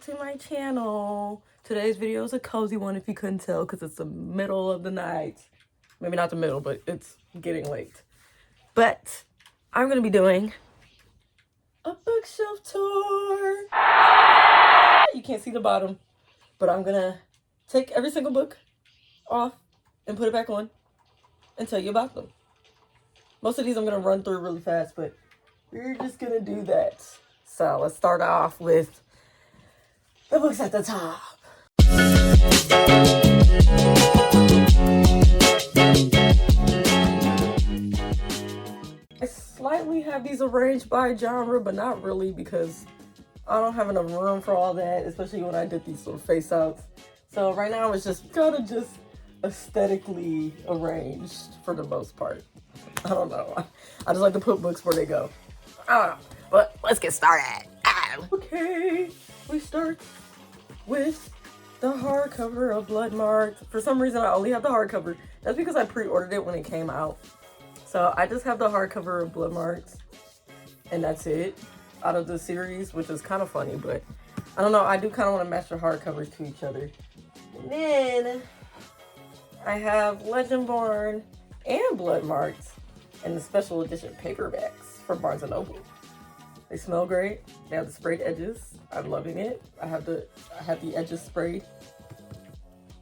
to my channel. Today's video is a cozy one if you couldn't tell because it's the middle of the night. Maybe not the middle, but it's getting late. But I'm going to be doing a bookshelf tour. You can't see the bottom, but I'm going to take every single book off and put it back on and tell you about them. Most of these I'm going to run through really fast, but we're just going to do that. So let's start off with the books at the top. I slightly have these arranged by genre, but not really because I don't have enough room for all that, especially when I did these little face outs. So right now it's just kind of just aesthetically arranged for the most part. I don't know. I just like to put books where they go. I don't know. But let's get started. Okay, we start with the hardcover of Blood Marks. For some reason, I only have the hardcover. That's because I pre-ordered it when it came out. So I just have the hardcover of Blood Marks, and that's it out of the series, which is kind of funny, but I don't know. I do kind of want to match the hardcovers to each other. And then I have Legendborn and Blood Marks in the special edition paperbacks from Barnes & Noble. They smell great. They have the sprayed edges. I'm loving it. I have the edges sprayed.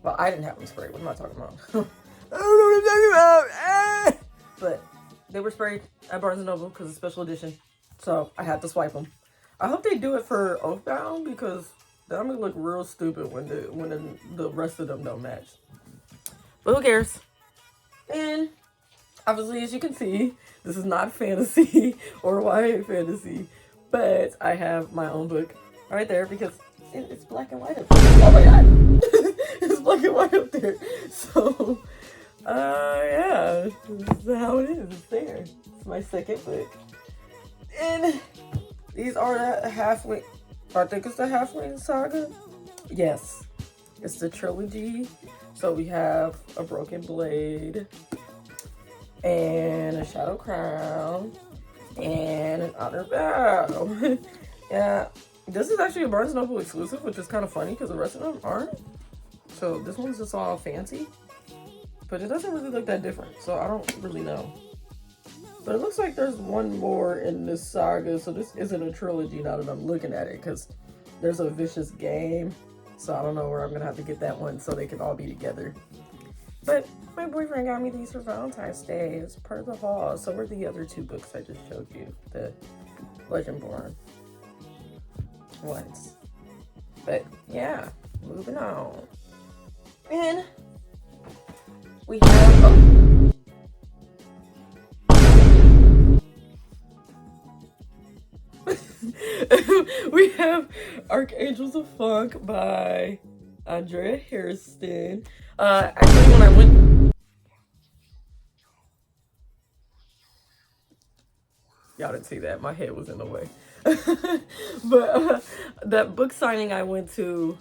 Well, I didn't have them sprayed. What am I talking about? I don't know what I'm talking about. But they were sprayed at Barnes & Noble because it's special edition. So I had to swipe them. I hope they do it for Oathbound because I'm gonna look real stupid when the rest of them don't match. But who cares? And obviously, as you can see, this is not fantasy or YA fantasy, but I have my own book right there because it's black and white up there. Oh my god! It's black and white up there. So, yeah, this is how it is. It's there. It's my second book. And these are the Halfling, I think it's the Halfling Saga. Yes, it's the trilogy. So we have A Broken Blade, and A Shadow Crown, and An Honor Vow. Yeah, this is actually a Barnes & Noble exclusive, which is kind of funny because the rest of them aren't. So this one's just all fancy, but it doesn't really look that different, so I don't really know. But it looks like there's one more in this saga, so this isn't a trilogy now that I'm looking at it, because there's a Vicious Game, so I don't know where I'm going to have to get that one so they can all be together. But my boyfriend got me these for Valentine's Day as part of the haul. So were the other two books I just showed you, the Legendborn ones. But yeah, moving on. And we have we have Archangels of Funk by Andrea Hairston. Actually, when I went, y'all didn't see that. My head was in the way. But that book signing I went to,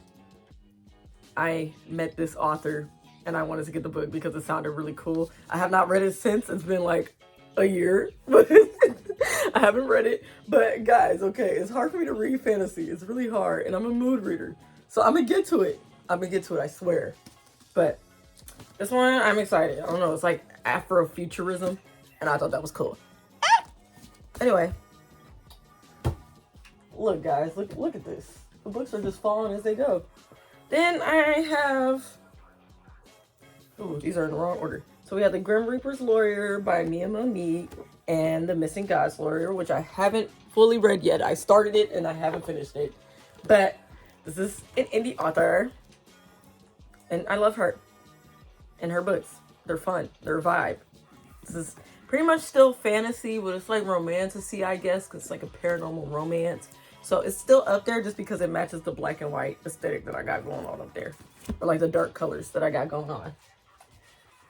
I met this author and I wanted to get the book because it sounded really cool. I have not read it since. It's been like a year. I haven't read it. But guys, okay, it's hard for me to read fantasy. It's really hard. And I'm a mood reader. So I'm going to get to it. I swear. But this one, I'm excited. I don't know. It's like Afrofuturism. And I thought that was cool. Anyway. Look, guys. Look at this. The books are just falling as they go. Then I have... Ooh, these are in the wrong order. So we have The Grim Reaper's Lawyer by Mia Monique and The Missing God's Lawyer, which I haven't fully read yet. I started it and I haven't finished it. But this is an indie author. And I love her. And her books. They're fun. They're a vibe. This is pretty much still fantasy, but it's like romantasy, I guess, because it's like a paranormal romance. So it's still up there just because it matches the black and white aesthetic that I got going on up there. Or like the dark colors that I got going on.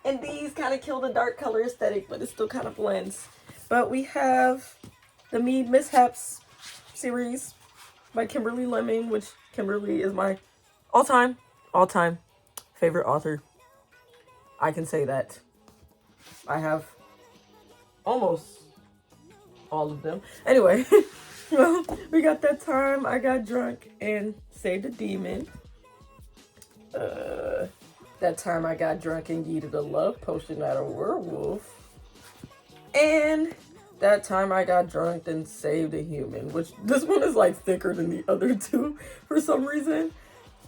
And these kind of kill the dark color aesthetic, but it still kind of blends. But we have the Mead Mishaps series by Kimberly Lemming, which Kimberly is my all-time favorite author. I can say that. I have almost all of them. Anyway, Well, we got That Time I Got Drunk and Saved a Demon. That Time I Got Drunk and Yeeted a Love Potion at a Werewolf. And That Time I Got Drunk and Saved a Human, which this one is like thicker than the other two for some reason.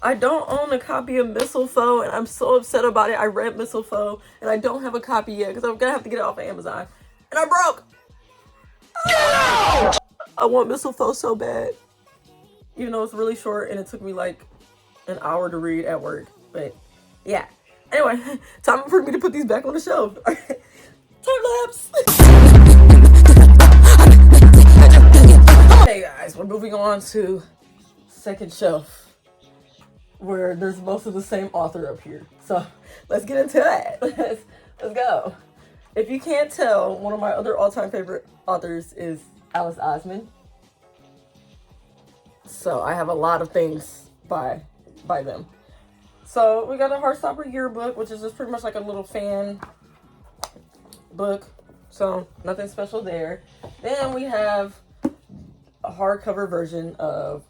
I don't own a copy of Mistletoe, and I'm so upset about it. I read Mistletoe, and I don't have a copy yet because I'm gonna have to get it off of Amazon. And I'm broke! I want Mistletoe so bad. Even though it's really short and it took me like an hour to read at work. But yeah. Anyway, time for me to put these back on the shelf. Time lapse! Okay guys, we're moving on to second shelf, where there's most of the same author up here. So let's get into that. Let's go. If you can't tell, one of my other all-time favorite authors is Alice Osman. So I have a lot of things by them. So we got a Heartstopper yearbook, which is just pretty much like a little fan book. So nothing special there. Then we have a hardcover version of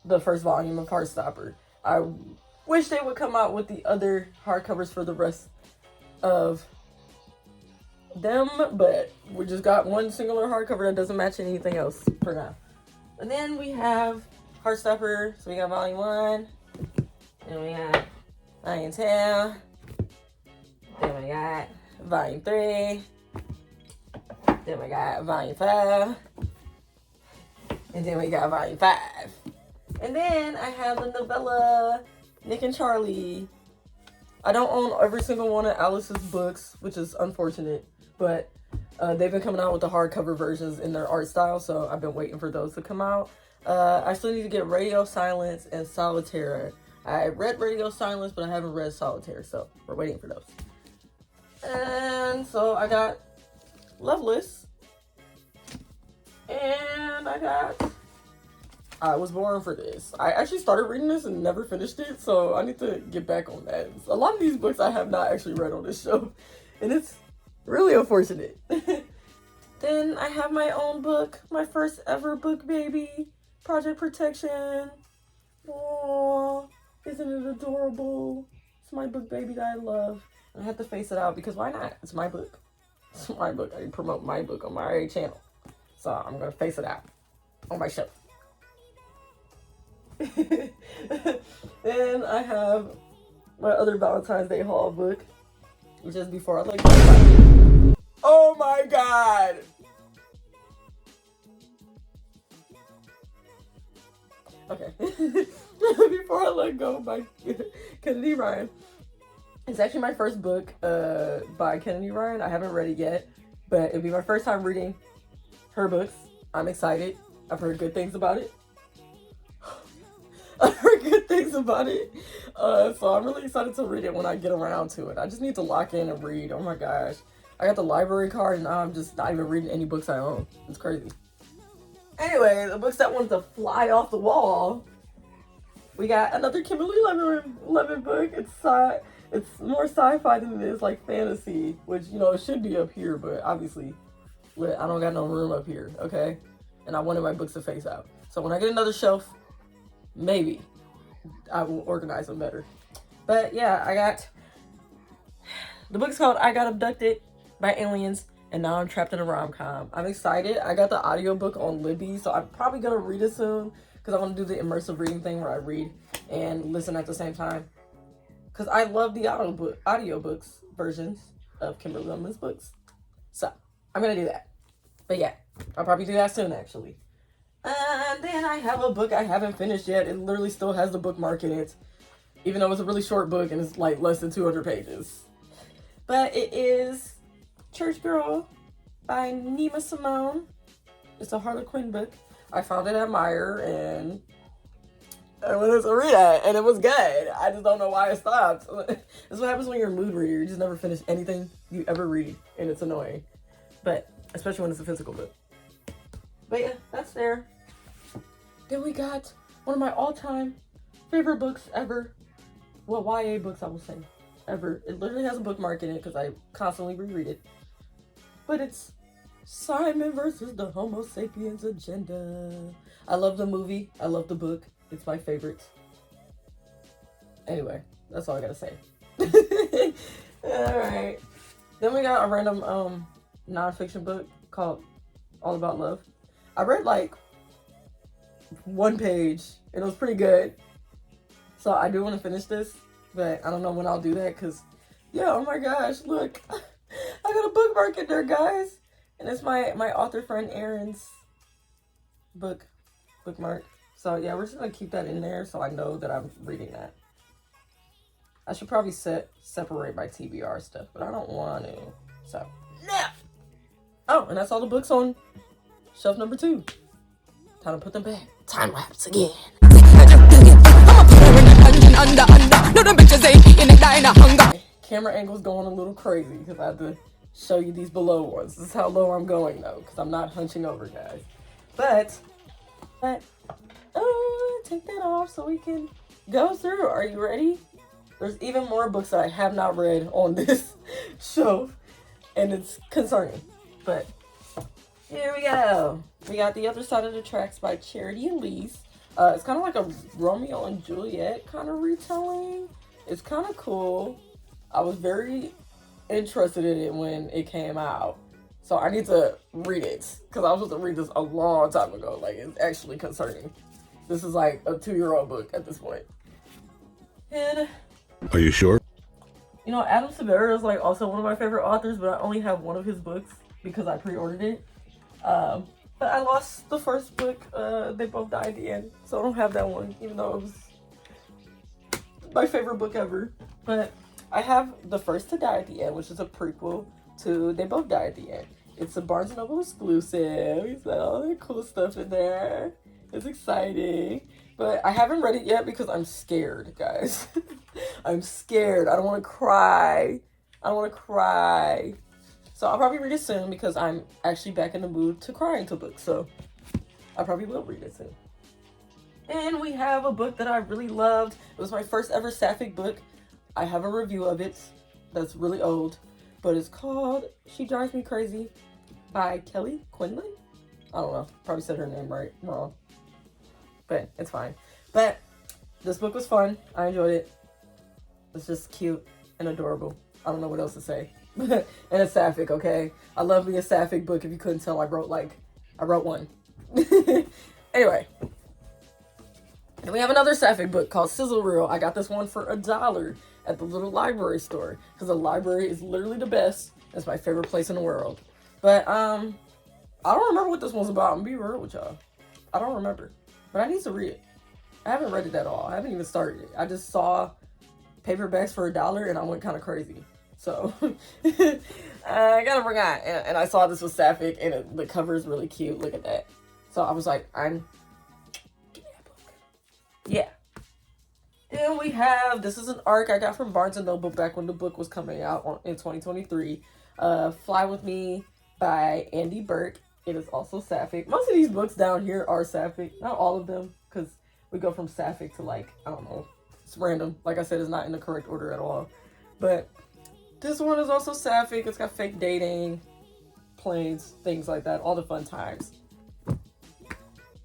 the first volume of Heartstopper. I wish they would come out with the other hardcovers for the rest of them, but we just got one singular hardcover that doesn't match anything else for now. And then we have Heartstopper, so we got volume 1, then we got volume 2, then we got volume 3, then we got volume 5, and then we got volume 5. And then I have the novella Nick and Charlie. I don't own every single one of Alice's books, which is unfortunate, but they've been coming out with the hardcover versions in their art style, so I've been waiting for those to come out. I still need to get Radio Silence and Solitaire. I read Radio Silence, but I haven't read Solitaire, so we're waiting for those. And so I got Loveless, and I Was Born for This. I actually started reading this and never finished it, so I need to get back on that. A lot of these books I have not actually read on this show, and it's really unfortunate. Then I have my own book, my first ever book baby, Project Protection. Aww, isn't it adorable? It's my book baby that I love. And I have to face it out because why not? It's my book. It's my book. I promote my book on my channel. So I'm going to face it out on my show. Then I have my other Valentine's Day haul book, which is Before I Let Go. Oh my god! Okay. Before I Let Go by Kennedy Ryan. It's actually my first book by Kennedy Ryan. I haven't read it yet, but it'll be my first time reading her books. I'm excited. I've heard good things about it. I've heard good things about it. So I'm really excited to read it when I get around to it. I just need to lock in and read. Oh my gosh. I got the library card and now I'm just not even reading any books I own. It's crazy. Anyway, the books that want to fly off the wall. We got another Kimberly Levin book. It's more sci-fi than it is like fantasy, which, you know, it should be up here, but obviously I don't got no room up here, okay? And I wanted my books to face out. So when I get another shelf, maybe I will organize them better. But yeah, I got the book's called I Got Abducted by Aliens, and now I'm trapped in a rom-com. I'm excited. I got the audiobook on Libby, so I'm probably gonna read it soon because I want to do the immersive reading thing where I read and listen at the same time. Because I love the audiobooks versions of Kimberly Lemon's books. So I'm gonna do that. But yeah, I'll probably do that soon actually. And then I have a book I haven't finished yet. It literally still has the bookmark in it, even though it's a really short book and it's like less than 200 pages. But it is Church Girl by Nima Simone. It's a Harlequin book. I found it at Meyer and I wanted to read it and it was good. I just don't know why it stopped. That's what happens when you're a mood reader. You just never finish anything you ever read and it's annoying. But especially when it's a physical book. But yeah, that's there. Then we got one of my all-time favorite books ever. Well, YA books, I will say. Ever. It literally has a bookmark in it because I constantly reread it. But it's Simon versus the Homo sapiens agenda. I love the movie. I love the book. It's my favorite. Anyway, that's all I gotta say. Alright. Then we got a random non-fiction book called All About Love. I read like one page and it was pretty good. So I do want to finish this, but I don't know when I'll do that because, yeah, oh my gosh, look. I got a bookmark in there, guys. And it's my author friend Aaron's bookmark. So yeah, we're just going to keep that in there so I know that I'm reading that. I should probably separate my TBR stuff, but I don't want to. So, yeah. Oh, and that's all the books on shelf number 2. Time to put them back. Time lapse again. Camera angle's going a little crazy because I have to show you these below ones. This is how low I'm going though, because I'm not hunching over, guys. But take that off so we can go through. Are you ready? There's even more books that I have not read on this shelf, and it's concerning. But here we go. We got The Other Side of the Tracks by Charity Elise. It's kind of like a Romeo and Juliet kind of retelling. It's kind of cool. I was very interested in it when it came out. So I need to read it. Because I was supposed to read this a long time ago. Like, it's actually concerning. This is like a 2-year-old book at this point. And... Are you sure? You know, Adam Severa is like also one of my favorite authors, but I only have one of his books because I pre-ordered it. But I lost the first book. They both died at the end. So I don't have that one, even though it was my favorite book ever. But I have The First to Die at the End, which is a prequel to They Both Die at the End. It's a Barnes & Noble exclusive. It's got all that cool stuff in there. It's exciting. But I haven't read it yet because I'm scared, guys. I'm scared. I don't want to cry. I don't want to cry. So I'll probably read it soon because I'm actually back in the mood to cry into books. So I probably will read it soon. And we have a book that I really loved. It was my first ever sapphic book. I have a review of it that's really old. But it's called She Drives Me Crazy by Kelly Quinlan. I don't know. Probably said her name wrong. But it's fine. But this book was fun. I enjoyed it. It's just cute and adorable. I don't know what else to say. And it's sapphic, okay? I love me a sapphic book. If you couldn't tell, I wrote one. Anyway. And we have another sapphic book called Sizzle Reel. I got this one for $1 at the little library store. Because the library is literally the best. It's my favorite place in the world. But, I don't remember what this one's about. I'm gonna be real with y'all. I don't remember. But I need to read it. I haven't read it at all. I haven't even started it. I just saw paperbacks for $1 and I went kind of crazy. So I kind of forgot. And I saw this was sapphic and the cover is really cute. Look at that. So I was like, give me that book. Yeah. Then we have, this is an arc I got from Barnes & Noble back when the book was coming out in 2023. Fly With Me by Andy Burke. It is also sapphic. Most of these books down here are sapphic. Not all of them, because we go from sapphic to like, I don't know. It's random. Like I said, it's not in the correct order at all. But this one is also sapphic. It's got fake dating, planes, things like that. All the fun times.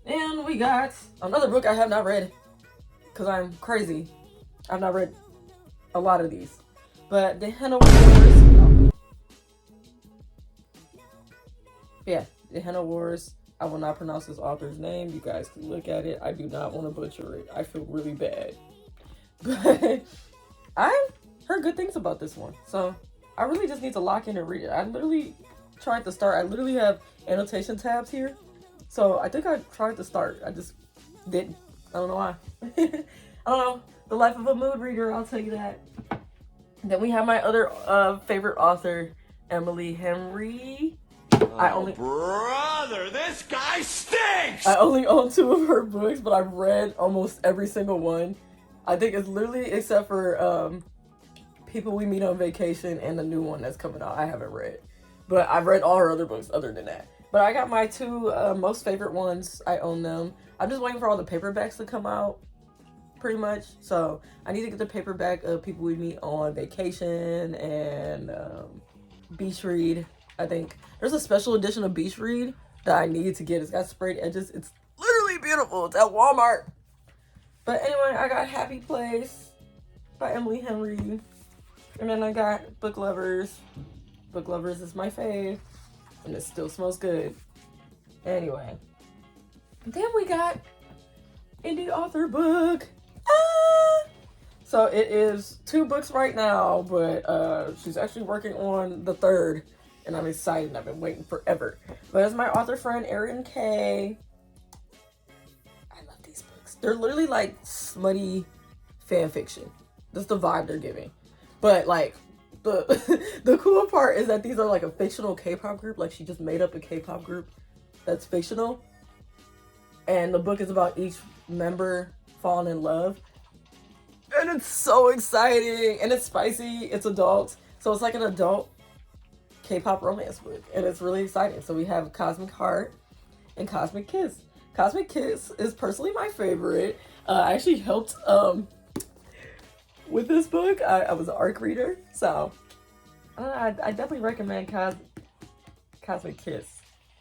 And we got another book I have not read, because I'm crazy. I've not read a lot of these. But The Henna Wars. Yeah. The Henna Wars. I will not pronounce this author's name. You guys can look at it. I do not want to butcher it. I feel really bad. But I've heard good things about this one. So I really just need to lock in and read it. I literally tried to start. I literally have annotation tabs here. So I think I tried to start. I just didn't. I don't know why. I don't know. The life of a mood reader, I'll tell you that. Then we have my other favorite author, Emily Henry. Brother, this guy stinks! I only own 2 of her books, but I've read almost every single one. I think it's literally except for People We Meet on Vacation and the new one that's coming out. I haven't read. But I've read all her other books other than that. But I got my 2 most favorite ones. I own them. I'm just waiting for all the paperbacks to come out, pretty much. So I need to get the paperback of People We Meet on Vacation and Beach Read. I think there's a special edition of Beach Read that I need to get. It's got sprayed edges. It's literally beautiful. It's at Walmart. But anyway, I got Happy Place by Emily Henry. And then I got Book Lovers. Book Lovers is my fave. And it still smells good. Anyway. Then we got indie author book. So it is 2 books right now, but she's actually working on the 3rd, and I'm excited. I've been waiting forever. But it's my author friend Erin K. I love these books. They're literally like smutty fan fiction. That's the vibe they're giving. But like the cool part is that these are like a fictional K-pop group. Like she just made up a K-pop group that's fictional, and the book is about each member falling in love. And it's so exciting, and it's spicy, it's adult, so it's like an adult K-pop romance book, and it's really exciting. So we have Cosmic Heart and Cosmic Kiss. Cosmic Kiss is personally my favorite. I actually helped with this book. I was an ARC reader, so I definitely recommend Cosmic Kiss,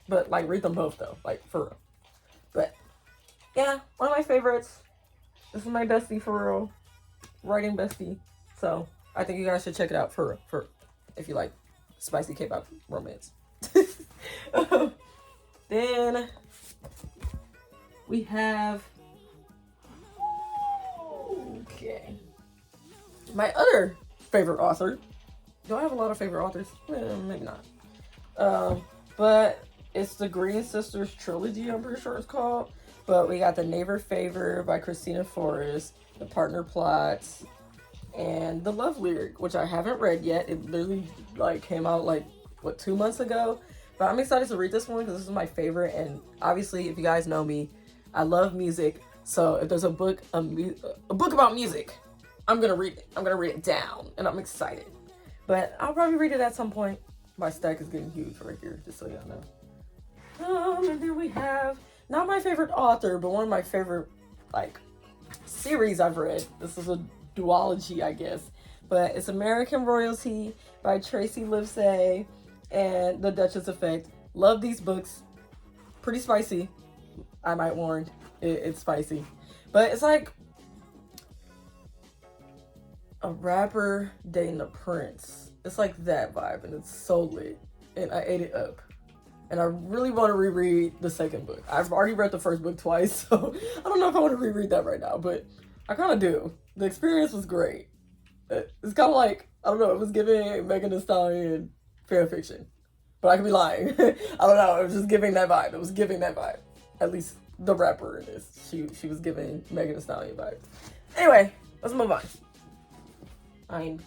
but like read them both though, like for real. But yeah, one of my favorites. This is my bestie for real. Writing bestie, so I think you guys should check it out for if you like spicy K-pop romance. Then we have my other favorite author. Do I have a lot of favorite authors? Maybe not. But it's the Green Sisters trilogy, I'm pretty sure it's called. But we got The Neighbor Favor by Christina Forrest, The Partner Plots, and The Love Lyric, which I haven't read yet. It literally like came out like 2 months ago. But I'm excited to read this one because this is my favorite, and obviously if you guys know me, I love music. So if there's a book about music, I'm gonna read it. I'm gonna read it down, and I'm excited. But I'll probably read it at some point. My stack is getting huge right here, just so y'all know. And then we have not my favorite author, but one of my favorite like series I've read. This is a duology, I guess, but it's American Royalty by Tracy Livesay and The Duchess Effect. Love these books. Pretty spicy, I might warn. It's spicy, but it's like a rapper dating a prince. It's like that vibe, and it's so lit, and I ate it up. And I really want to reread the second book. I've already read the first book twice, so I don't know if I want to reread that right now, but I kind of do. The experience was great. It's kind of like, I don't know, it was giving Megan Thee Stallion fan fiction. But I could be lying. I don't know, it was just giving that vibe. It was giving that vibe. At least the rapper in this. She was giving Megan Thee Stallion vibes. Anyway, let's move on. I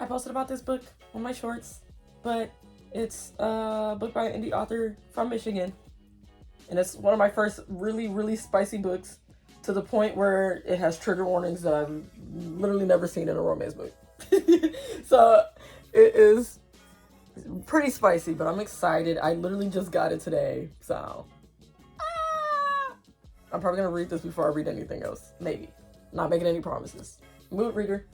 posted about this book on my shorts, but it's a book by an indie author from Michigan. And it's one of my first really, really spicy books, to the point where it has trigger warnings that I've literally never seen in a romance book. So it is pretty spicy, but I'm excited. I literally just got it today, so I'm probably gonna read this before I read anything else. Maybe. Not making any promises. Mood reader.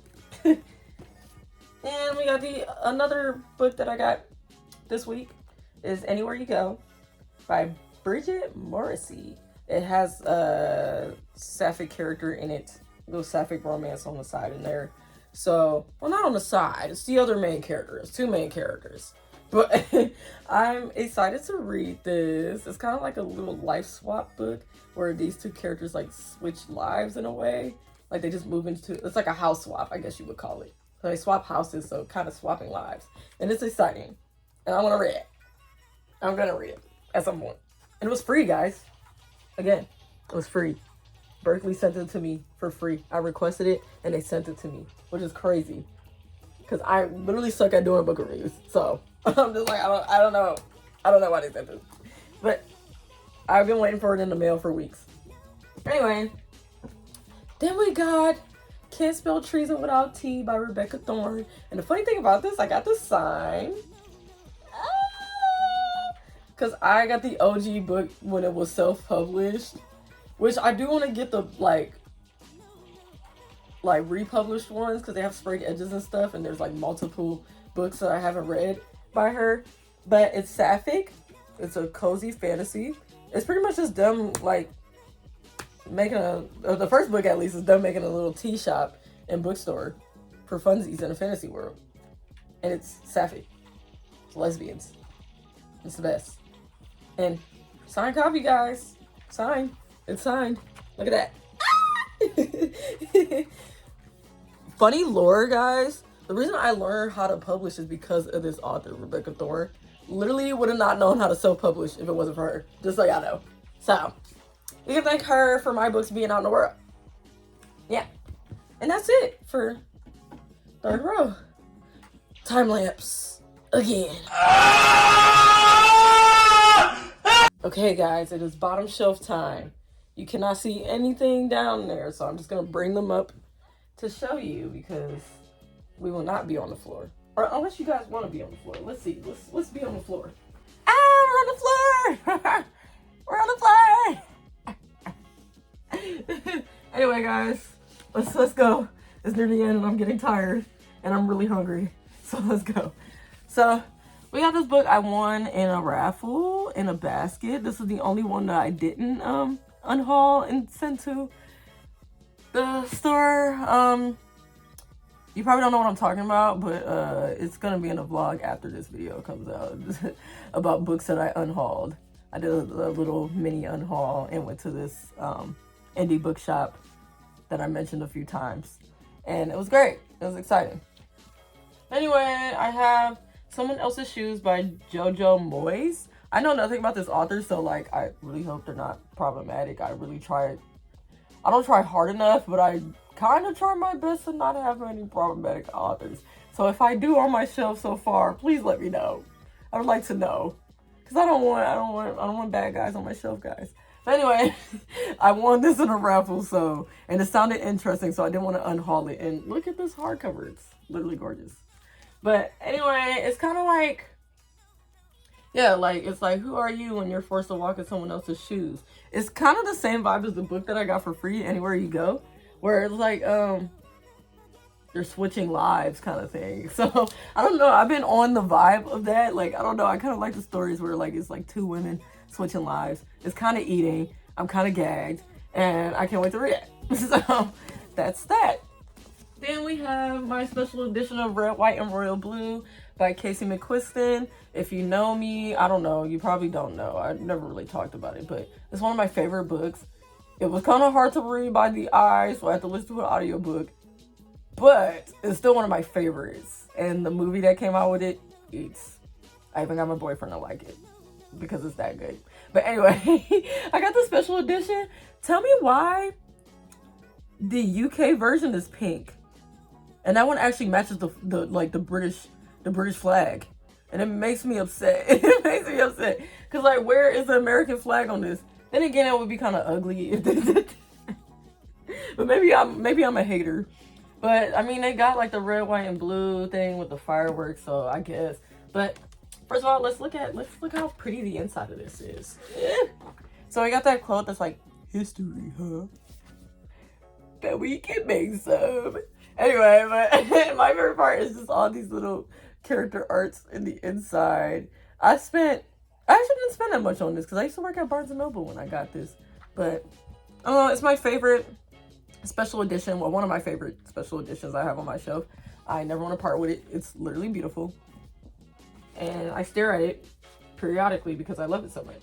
And we got another book that I got this week is Anywhere You Go by Bridget Morrissey. It has a sapphic character in it, a little sapphic romance on the side in there. So, well, not on the side, it's the other main character. It's 2 main characters. But I'm excited to read this. It's kind of like a little life swap book where these 2 characters like switch lives in a way. Like they just move into, it's like a house swap, I guess you would call it. So they swap houses, so kind of swapping lives. And it's exciting. And I want to read it. I'm going to read it at some point. And it was free, guys. Again, it was free. Berkeley sent it to me for free. I requested it, and they sent it to me, which is crazy. Because I literally suck at doing book reviews. So, I'm just like, I don't know. I don't know why they sent it. But I've been waiting for it in the mail for weeks. Anyway, then we got Can't Spell Treason Without T by Rebecca Thorne. And the funny thing about this, I got the sign. Because I got the OG book when it was self-published. Which I do want to get the, like republished ones. Because they have sprayed edges and stuff. And there's, like, multiple books that I haven't read. by her, but it's sapphic. It's a cozy fantasy. It's pretty much just them like making the first book at least is them making a little tea shop and bookstore for funsies in a fantasy world. And it's sapphic. It's lesbians. It's the best. And signed copy, guys. Signed. It's signed. Look at that. Funny lore, guys. The reason I learned how to publish is because of this author, Rebecca Thorne. Literally would have not known how to self-publish if it wasn't for her. Just so y'all know. So, we can thank her for my books being out in the world. Yeah. And that's it for third row. Time lapse. Again. Okay, guys, it is bottom shelf time. You cannot see anything down there, so I'm just going to bring them up to show you because we will not be on the floor. Or unless you guys want to be on the floor. Let's see. Let's be on the floor. Ah, we're on the floor! We're on the floor! Anyway, guys, let's go. It's near the end and I'm getting tired and I'm really hungry. So let's go. So we got this book I won in a raffle in a basket. This is the only one that I didn't unhaul and send to the store. You probably don't know what I'm talking about, but it's gonna be in a vlog after this video comes out about books that I unhauled. I did a little mini unhaul and went to this indie bookshop that I mentioned a few times, and it was great. It was exciting. Anyway, I have Someone Else's Shoes by Jojo Moyes. I know nothing about this author, so like I really hope they're not problematic. I don't try hard enough, but I kind of try my best to not have any problematic authors. So if I do on my shelf so far, please let me know. I would like to know, because I don't want bad guys on my shelf, guys. But anyway, I won this in a raffle, and it sounded interesting, so I didn't want to unhaul it. And look at this hardcover; it's literally gorgeous. But anyway, it's kind of like, yeah, like, it's like, who are you when you're forced to walk in someone else's shoes? It's kind of the same vibe as the book that I got for free, Anywhere You Go, where it's like, you're switching lives kind of thing. So, I don't know, I've been on the vibe of that. Like, I don't know, I kind of like the stories where, like, it's like two women switching lives. It's kind of eating, I'm kind of gagged, and I can't wait to read it. So, that's that. Then we have my special edition of Red, White, and Royal Blue by Casey McQuiston. If you know me, I don't know, you probably don't know. I never really talked about it, but it's one of my favorite books. It was kind of hard to read by the eye, so I had to listen to an audiobook. But it's still one of my favorites. And the movie that came out with it, I even got my boyfriend to like it because it's that good. But anyway, I got the special edition. Tell me why the UK version is pink. And that one actually matches the British flag. And it makes me upset. It makes me upset. Because, like, where is the American flag on this? Then again, it would be kind of ugly if they did. But maybe I'm a hater. But, I mean, they got, like, the red, white, and blue thing with the fireworks, so I guess. But, first of all, let's look how pretty the inside of this is. So, I got that quote that's like, history, huh? That we can make some. Anyway, but my favorite part is just all these little character arts in the inside. I actually didn't spend that much on this because I used to work at Barnes & Noble when I got this. But, I don't know, it's my favorite special edition. Well, one of my favorite special editions I have on my shelf. I never want to part with it. It's literally beautiful. And I stare at it periodically because I love it so much.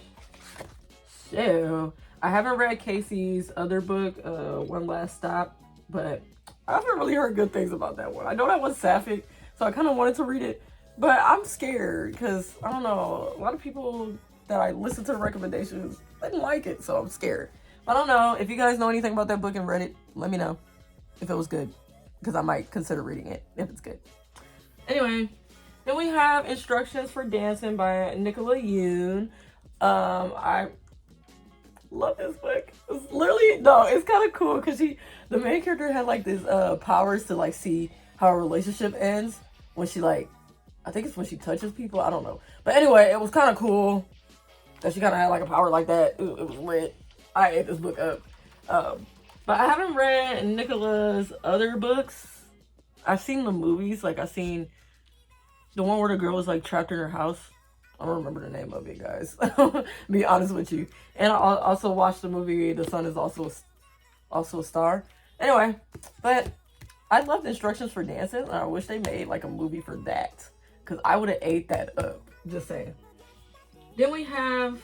So, I haven't read Casey's other book, One Last Stop, but I haven't really heard good things about that one. I know that one's sapphic, so I kind of wanted to read it, but I'm scared because, I don't know, a lot of people that I listen to the recommendations didn't like it, so I'm scared. I don't know. If you guys know anything about that book and read it, let me know if it was good, because I might consider reading it if it's good. Anyway, then we have Instructions for Dancing by Nicola Yoon. I love this book. It's literally, no, it's kind of cool because the main character had like this powers to like see how a relationship ends when she like, I think it's when she touches people, I don't know. But anyway, it was kind of cool that she kind of had like a power like that. It was lit. I ate this book up. But I haven't read Nicola's other books. I've seen the movies, like I've seen The one where the girl was like trapped in her house. I don't remember the name of it, guys. Be honest with you. And I also watched the movie The Sun is also a Star. Anyway, but I love the instructions for dancing, and I wish they made like a movie for that, because I would have ate that up. Just saying. Then we have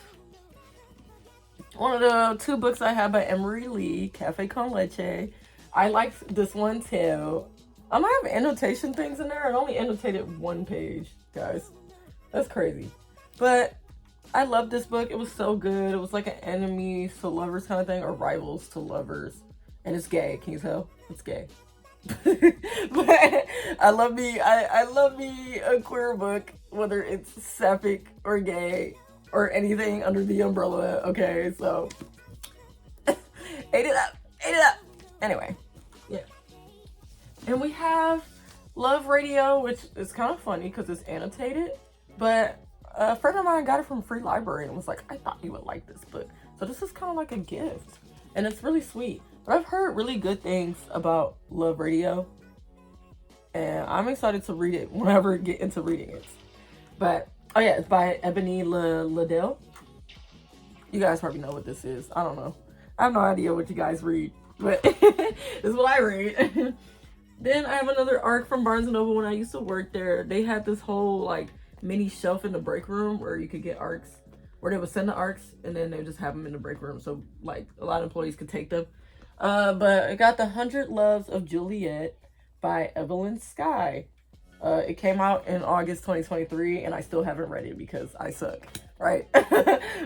one of the 2 books I have by Emery Lee, Cafe Con Leche. I like this one too. I might have annotation things in there. I only annotated 1 page, guys. That's crazy. But I love this book. It was so good. It was like an enemies to lovers kind of thing, or rivals to lovers. And it's gay. Can you tell? It's gay. But I love me a queer book, whether it's sapphic or gay or anything under the umbrella. Okay, so ate it up. Anyway, yeah. And we have Love Radio, which is kind of funny because it's annotated, but a friend of mine got it from Free Library and was like, I thought you would like this book. So this is kind of like a gift, and it's really sweet. But I've heard really good things about Love Radio, and I'm excited to read it whenever I get into reading it. But, oh yeah, it's by Ebony Liddell. You guys probably know what this is. I don't know. I have no idea what you guys read, but this is what I read. Then I have another arc from Barnes & Noble. When I used to work there, they had this whole like mini shelf in the break room where you could get arcs, where they would send the arcs and then they would just have them in the break room, so like a lot of employees could take them. But I got The 100 Loves of Juliet by Evelyn Sky. It came out in August 2023, and I still haven't read it because I suck, right?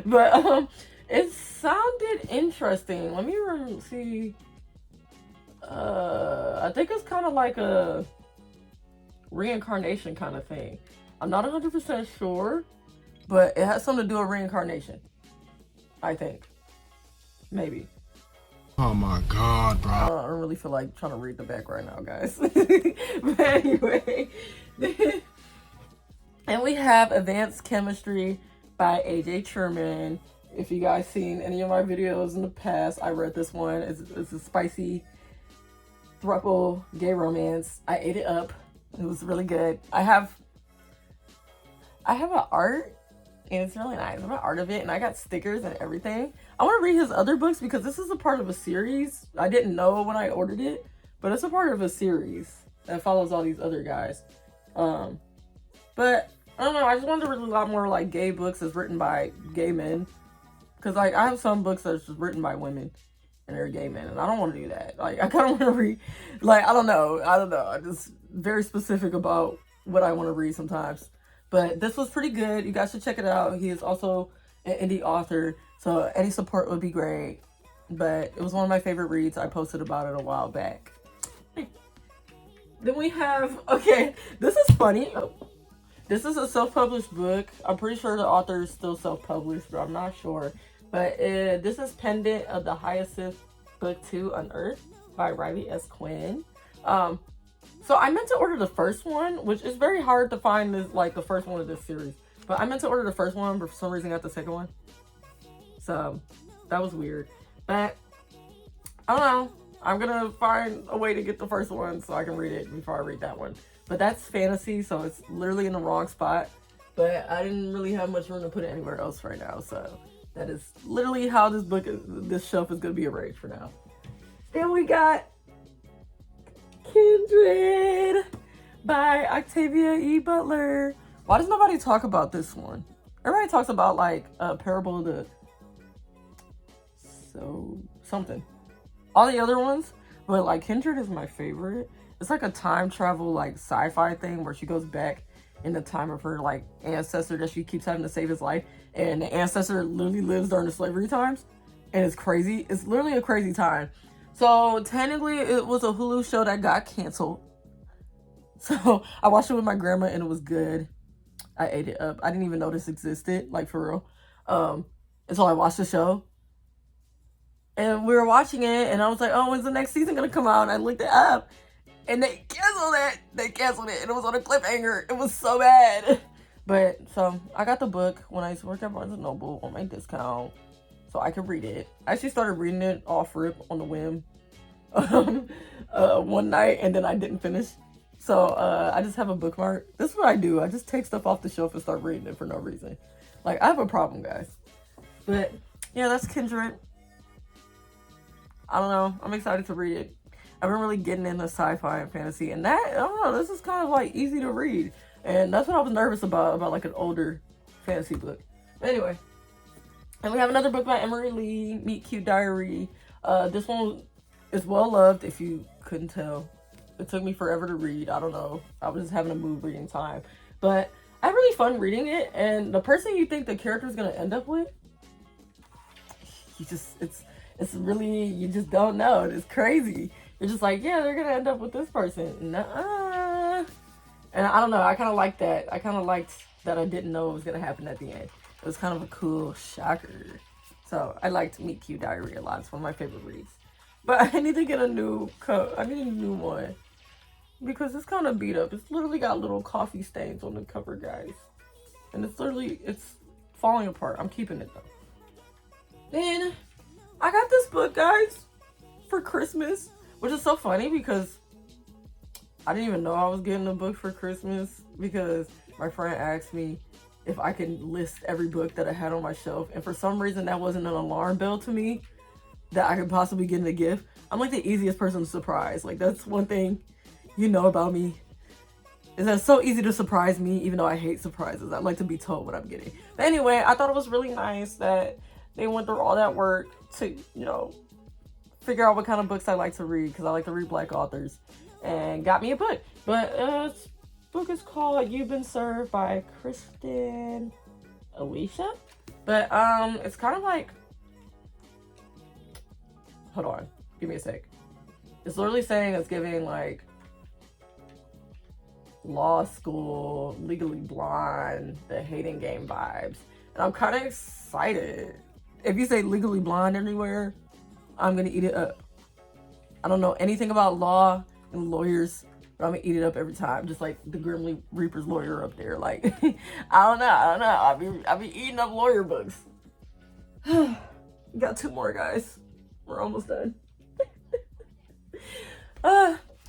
But it sounded interesting. Let me see. I think it's kind of like a reincarnation kind of thing. I'm not 100% sure, but it has something to do with reincarnation, I think. Maybe. Oh my god, bro. I don't really feel like trying to read the back right now, guys. But anyway. And we have Advanced Chemistry by A.J. Sherman. If you guys seen any of my videos in the past, I read this one. It's a spicy throuple gay romance. I ate it up. It was really good. I have an art, and it's really nice. I have an art of it, and I got stickers and everything. I want to read his other books because this is a part of a series. I didn't know when I ordered it, but it's a part of a series that follows all these other guys. But I don't know. I just wanted to read a lot more like gay books that's written by gay men, because like I have some books that's just written by women and they're gay men, and I don't want to do that. Like I kind of want to read, like I don't know. I'm just very specific about what I want to read sometimes. But this was pretty good. You guys should check it out. He is also an indie author, so any support would be great. But it was one of my favorite reads. I posted about it a while back. Then we have, okay, this is funny. Oh, this is a self-published book. I'm pretty sure the author is still self-published, but I'm not sure. But this is Pendant of the Hyacinth, Book 2, Unearthed by Riley S. Quinn. So I meant to order the first one, which is very hard to find this, like the first one of this series. But I meant to order the first one, but for some reason I got the second one. So that was weird. But I don't know. I'm gonna find a way to get the first one so I can read it before I read that one. But that's fantasy, so it's literally in the wrong spot. But I didn't really have much room to put it anywhere else right now. So that is literally how this shelf is gonna be arranged for now. Then we got Kindred by Octavia E. Butler. Why does nobody talk about this one? Everybody talks about like Parable of the something. All the other ones, but like Kindred is my favorite. It's like a time travel like sci-fi thing where she goes back in the time of her like ancestor that she keeps having to save his life, and the ancestor literally lives during the slavery times, and it's crazy. It's literally a crazy time. So technically it was a Hulu show that got canceled. So I watched it with my grandma and it was good. I ate it up. I didn't even know this existed, like for real. Until I watched the show. And we were watching it and I was like, oh, when's the next season gonna come out? And I looked it up and they canceled it. And it was on a cliffhanger. It was so bad. But so I got the book when I used to work at Barnes & Noble on my discount, so I could read it. I actually started reading it off rip on the whim one night, and then I didn't finish. So I just have a bookmark. This is what I do. I just take stuff off the shelf and start reading it for no reason. Like, I have a problem, guys. But yeah, that's Kindred. I don't know. I'm excited to read it. I've been really getting into sci-fi and fantasy, and that, I don't know, this is kind of like easy to read. And that's what I was nervous about like an older fantasy book. But anyway, and we have another book by Emery Lee, Meet Cute Diary. This one is well loved, if you couldn't tell. It took me forever to read. I don't know. I was just having a mood reading time. But I had really fun reading it, and the person you think the character is going to end up with, it's really, you just don't know. It's crazy. You're just like, yeah, they're going to end up with this person. Nuh-uh. And I don't know. I kind of like that. I kind of liked that I didn't know what was going to happen at the end. It was kind of a cool shocker. So I liked Meet Cute Diary a lot. It's one of my favorite reads. But I need to get a new coat. I need a new one. Because it's kind of beat up. It's literally got little coffee stains on the cover, guys. And it's falling apart. I'm keeping it, though. Then I got this book, guys, for Christmas. Which is so funny because I didn't even know I was getting a book for Christmas. Because my friend asked me if I could list every book that I had on my shelf. And for some reason, that wasn't an alarm bell to me that I could possibly get in a gift. I'm like the easiest person to surprise. Like, that's one thing you know about me, is that it's so easy to surprise me, even though I hate surprises. I like to be told what I'm getting. But anyway, I thought it was really nice that they went through all that work to, you know, figure out what kind of books I like to read, because I like to read Black authors, and got me a book. But this book is called You've Been Served by Kristen Alicia. But it's kind of like, hold on, give me a sec. It's literally saying it's giving like law school, Legally Blonde, the Hating Game vibes. And I'm kind of excited. If you say Legally Blonde anywhere, I'm gonna eat it up. I don't know anything about law and lawyers, but I'm gonna eat it up every time. Just like the Grimly Reaper's lawyer up there. Like, I don't know. I'll be eating up lawyer books. Got 2 more, guys. We're almost done.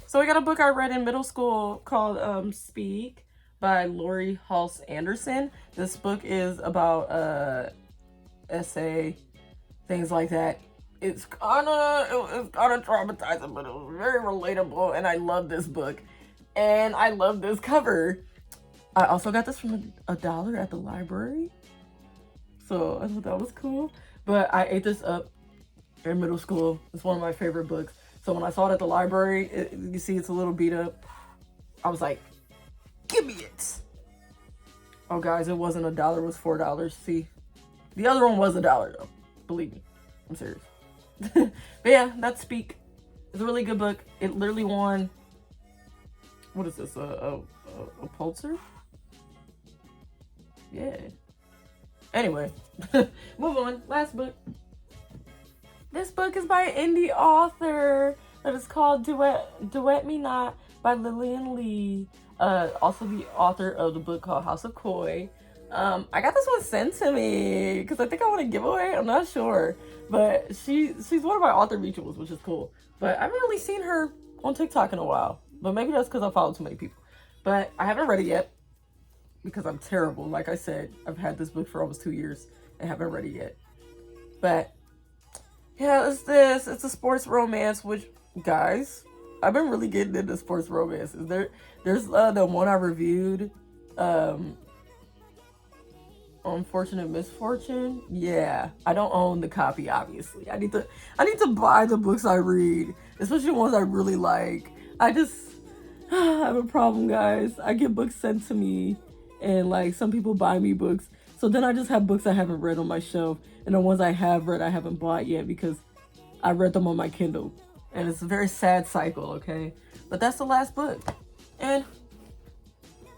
So we got a book I read in middle school called Speak by Lori Halse Anderson. This book is about essay, things like that. It's kind of traumatizing, but it was very relatable, and I love this book. And I love this cover. I also got this from $1 at the library. So I thought that was cool. But I ate this up in middle school. It's one of my favorite books. So when I saw it at the library, you see it's a little beat up. I was like, give me it. Oh, guys, it wasn't $1. It was $4. See? The other one was $1, though. Believe me. I'm serious. But yeah, that's Speak. It's a really good book. It literally won, what is this, a Pulitzer? Yeah. Anyway, move on. Last book. This book is by an indie author that is called Duet Me Not by Lillian Lee. Also the author of the book called House of Koi. I got this one sent to me because I think I want a giveaway. I'm not sure. But she's one of my author mutuals, which is cool. But I haven't really seen her on TikTok in a while. But maybe that's because I follow too many people. But I haven't read it yet because I'm terrible. Like I said, I've had this book for almost 2 years and haven't read it yet. But yeah, it's this. It's a sports romance, which, guys, I've been really getting into sports romances. There's the one I reviewed, Unfortunate Misfortune. Yeah, I don't own the copy, obviously. I need to buy the books I read, especially ones I really like. I have a problem, guys. I get books sent to me, and like some people buy me books. So then I just have books I haven't read on my shelf, and the ones I have read I haven't bought yet because I read them on my Kindle. And it's a very sad cycle, okay? But that's the last book. And,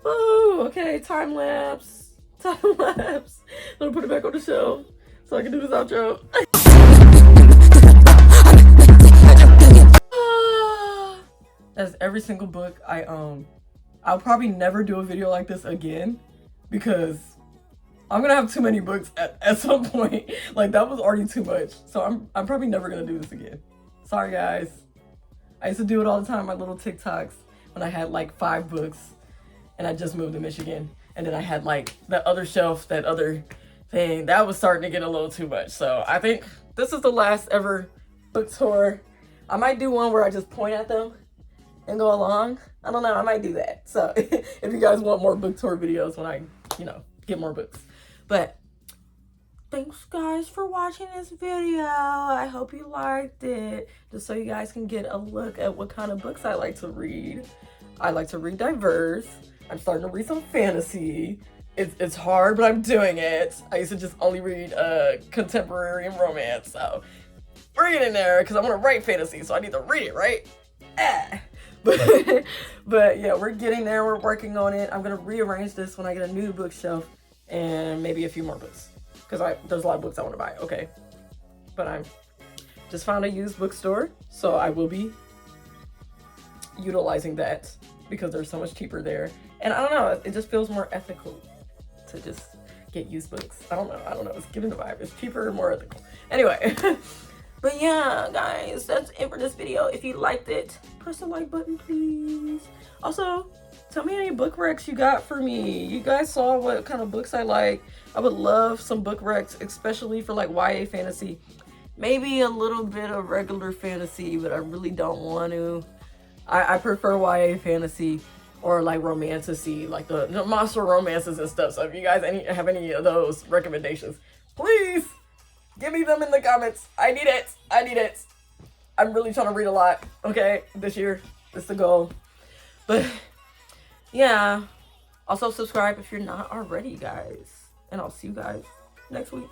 ooh, okay, time lapse. Time lapse. Let me put it back on the shelf so I can do this outro. That's every single book I own. I'll probably never do a video like this again because I'm gonna have too many books at some point. Like, that was already too much. So I'm probably never gonna do this again. Sorry, guys. I used to do it all the time, my little TikToks. when I had like 5 books and I just moved to Michigan. And then I had like that other shelf, that other thing. That was starting to get a little too much. So I think this is the last ever book tour. I might do one where I just point at them and go along. I don't know. I might do that. So if you guys want more book tour videos when I, get more books. But thanks guys for watching this video. I hope you liked it. Just so you guys can get a look at what kind of books I like to read. I like to read diverse. I'm starting to read some fantasy. It's hard, but I'm doing it. I used to just only read contemporary and romance. So we're getting there because I want to write fantasy. So I need to read it, right? But yeah, we're getting there. We're working on it. I'm going to rearrange this when I get a new bookshelf and maybe a few more books. Because there's a lot of books I want to buy, okay? But I'm just found a used bookstore, so I will be utilizing that because they're so much cheaper there. And I don't know, it just feels more ethical to just get used books. I don't know, it's giving the vibe. It's cheaper and more ethical. Anyway, but yeah, guys, that's it for this video. If you liked it, press the like button, please. Also, tell me any book recs you got for me. You guys saw what kind of books I like. I would love some book recs, especially for like YA fantasy. Maybe a little bit of regular fantasy, but I really don't want to. I prefer YA fantasy or like romantasy, like the monster romances and stuff. So if you guys have any of those recommendations, please give me them in the comments. I need it. I'm really trying to read a lot, okay, this year. That's the goal. But yeah, also subscribe if you're not already, guys. And I'll see you guys next week.